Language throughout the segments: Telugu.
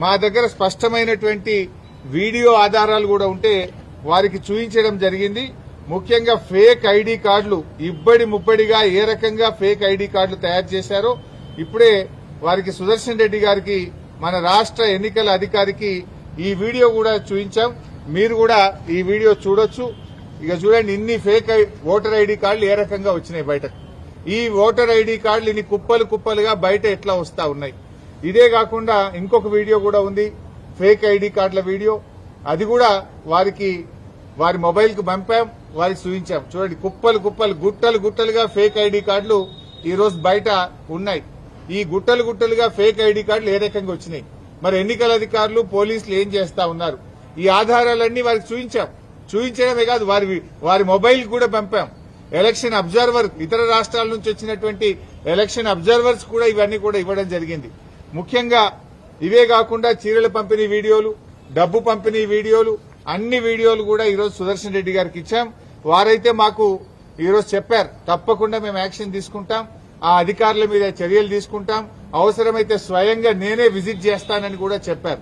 మా దగ్గర స్పష్టమైనటువంటి వీడియో ఆధారాలు కూడా ఉంటే వారికి చూపించడం జరిగింది. ముఖ్యంగా ఫేక్ ఐడి కార్డులు ఇబ్బడి ముబ్బడిగా ఏ రకంగా ఫేక్ ఐడి కార్డులు తయారు చేశారో ఇప్పుడే వారికి సుదర్శన్ రెడ్డి గారికి మన రాష్ట్ర ఎన్నికల అధికారికి ఈ వీడియో కూడా చూపించాం. మీరు కూడా ఈ వీడియో చూడొచ్చు. ఇక చూడండి, ఇన్ని ఫేక్ ఓటర్ ఐడి కార్డులు ఏ రకంగా వచ్చినాయి బయటకు. ఈ ఓటర్ ఐడి కార్డులు ఇన్ని కుప్పలు కుప్పలుగా బయట ఎట్లా వస్తా ఉన్నాయి. ఇదే కాకుండా ఇంకొక వీడియో కూడా ఉంది, ఫేక్ ఐడి కార్డుల వీడియో. అది కూడా వారి మొబైల్ కు పంపాం, వారికి చూపించాం. చూడండి, కుప్పలు కుప్పలు గుట్టలు గుట్టలుగా ఫేక్ ఐడి కార్డులు ఈ రోజు బయట ఉన్నాయి. ఈ గుట్టలు గుట్టలుగా ఫేక్ ఐడి కార్డులు ఏ రకంగా వచ్చినాయి, మరి ఎన్నికల అధికారులు పోలీసులు ఏం చేస్తా ఉన్నారు, ఈ ఆధారాలన్నీ వారికి చూపించాం. చూపించడమే కాదు, వారి మొబైల్ కూడా పంపాం. ఎలక్షన్ అబ్జర్వర్, ఇతర రాష్ట్రాల నుంచి వచ్చినటువంటి ఎలక్షన్ అబ్జర్వర్స్ కూడా ఇవన్నీ కూడా ఇవ్వడం జరిగింది. ముఖ్యంగా ఇవే కాకుండా చీరల పంపిణీ వీడియోలు, డబ్బు పంపిణీ వీడియోలు, అన్ని వీడియోలు కూడా ఈరోజు సుదర్శన్ రెడ్డి గారికి ఇచ్చాం. వారైతే మాకు ఈరోజు చెప్పారు, తప్పకుండా మేము యాక్షన్ తీసుకుంటాం, ఆ అధికారుల మీద చర్యలు తీసుకుంటాం, అవసరమైతే స్వయంగా నేనే విజిట్ చేస్తానని కూడా చెప్పారు.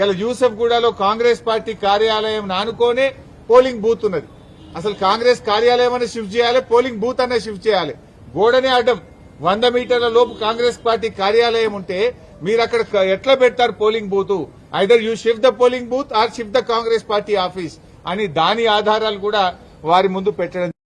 ఇలా యూసఫ్గూడలో కాంగ్రెస్ పార్టీ కార్యాలయం నానుకోనే పోలింగ్ బూత్ ఉన్నది. అసలు కాంగ్రెస్ కార్యాలయం అనే షిఫ్ట్ చేయాలి, పోలింగ్ బూత్ అనే షిఫ్ట్ చేయాలి. గోడనే అడ్డం 100 మీటర్ల లోపు కాంగ్రెస్ పార్టీ కార్యాలయం ఉంటే మీరు అక్కడ ఎట్లా పెడతారు polling booth? Either you shift the polling booth are shift the Congress party office అని దాని ఆధారాలు కూడా వారి ముందు పెట్టడం